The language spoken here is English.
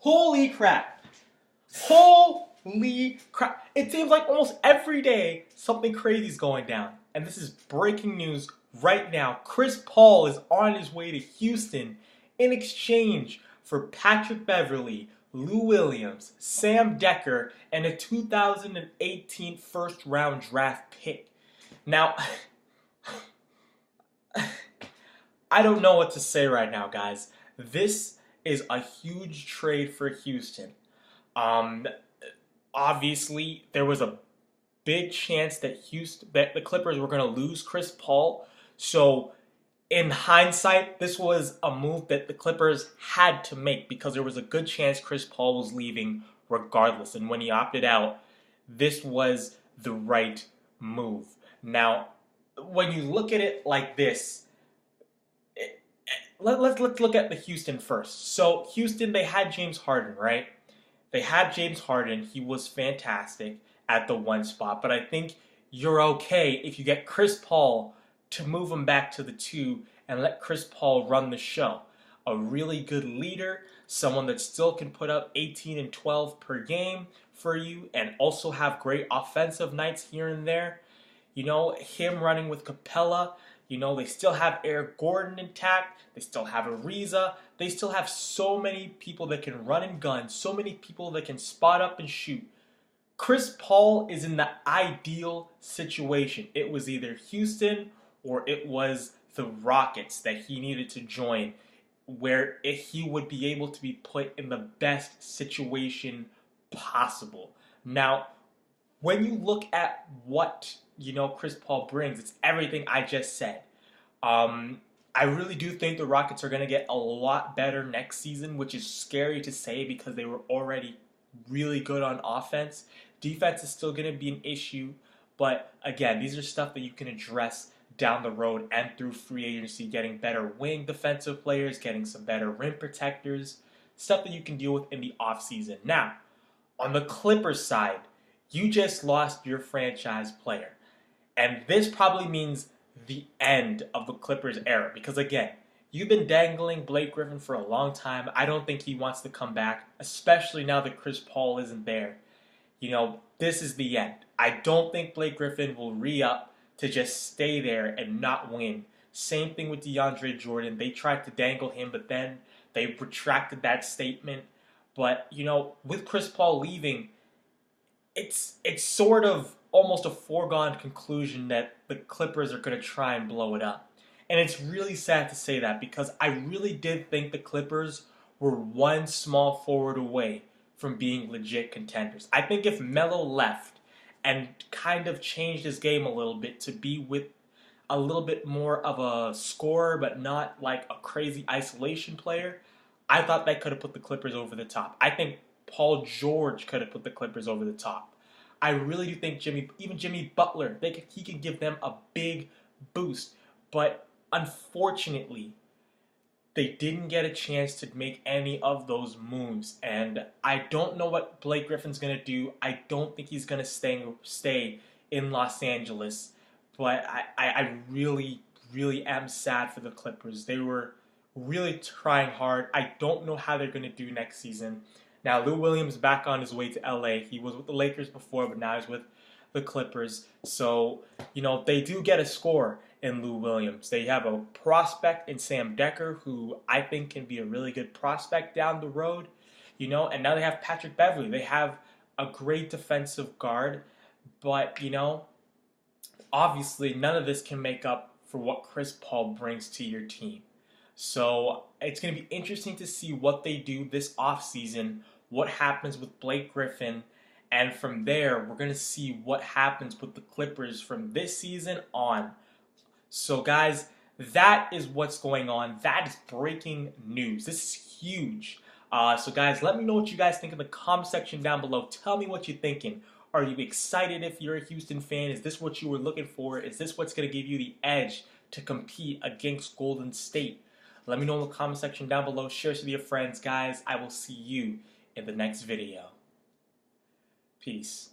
Holy crap. Holy crap. It seems like almost every day something crazy is going down. And this is breaking news right now. Chris Paul is on his way to Houston in exchange for Patrick Beverley, Lou Williams, Sam Dekker, and a 2018 first round draft pick. Now, I don't know what to say right now, guys. This is a huge trade for Houston. Obviously, there was a big chance that the Clippers were going to lose Chris Paul. So, in hindsight, this was a move that the Clippers had to make because there was a good chance Chris Paul was leaving regardless. And when he opted out, this was the right move. Now, when you look at it like this, let's look at the Houston first. So Houston, they had James Harden, right? They had James Harden. He was fantastic at the one spot. But I think you're okay if you get Chris Paul to move him back to the two and let Chris Paul run the show. A really good leader, someone that still can put up 18 and 12 per game for you and also have great offensive nights here and there. You know, him running with Capella. You know, they still have Eric Gordon intact. They still have Ariza. They still have so many people that can run and gun. So many people that can spot up and shoot. Chris Paul is in the ideal situation. It was either Houston or it was the Rockets that he needed to join, where he would be able to be put in the best situation possible. Now, when you look at what Chris Paul brings, it's everything I just said. I really do think the Rockets are going to get a lot better next season, which is scary to say because they were already really good on offense. Defense is still going to be an issue, but again, these are stuff that you can address down the road and through free agency, getting better wing defensive players, getting some better rim protectors, stuff that you can deal with in the offseason. Now, on the Clippers side, you just lost your franchise player. And this probably means the end of the Clippers era. Because again, you've been dangling Blake Griffin for a long time. I don't think he wants to come back, especially now that Chris Paul isn't there. This is the end. I don't think Blake Griffin will re-up to just stay there and not win. Same thing with DeAndre Jordan. They tried to dangle him, but then they retracted that statement. But, with Chris Paul leaving, it's sort of almost a foregone conclusion that the Clippers are going to try and blow it up. And it's really sad to say that because I really did think the Clippers were one small forward away from being legit contenders. I think if Melo left and kind of changed his game a little bit to be with a little bit more of a scorer but not like a crazy isolation player, I thought that could have put the Clippers over the top. I think Paul George could have put the Clippers over the top. I really do think Jimmy Butler, he can give them a big boost. But unfortunately, they didn't get a chance to make any of those moves. And I don't know what Blake Griffin's going to do. I don't think he's going to stay in Los Angeles. But I really, really am sad for the Clippers. They were really trying hard. I don't know how they're going to do next season. Now, Lou Williams back on his way to LA. He was with the Lakers before, but now he's with the Clippers. So, they do get a score in Lou Williams. They have a prospect in Sam Dekker, who I think can be a really good prospect down the road. And now they have Patrick Beverley. They have a great defensive guard. But, obviously none of this can make up for what Chris Paul brings to your team. So, it's going to be interesting to see what they do this offseason, what happens with Blake Griffin, and from there, we're going to see what happens with the Clippers from this season on. So, guys, that is what's going on. That is breaking news. This is huge. So, guys, let me know what you guys think in the comment section down below. Tell me what you're thinking. Are you excited if you're a Houston fan? Is this what you were looking for? Is this what's going to give you the edge to compete against Golden State? Let me know in the comment section down below. Share this with your friends, guys. I will see you in the next video. Peace.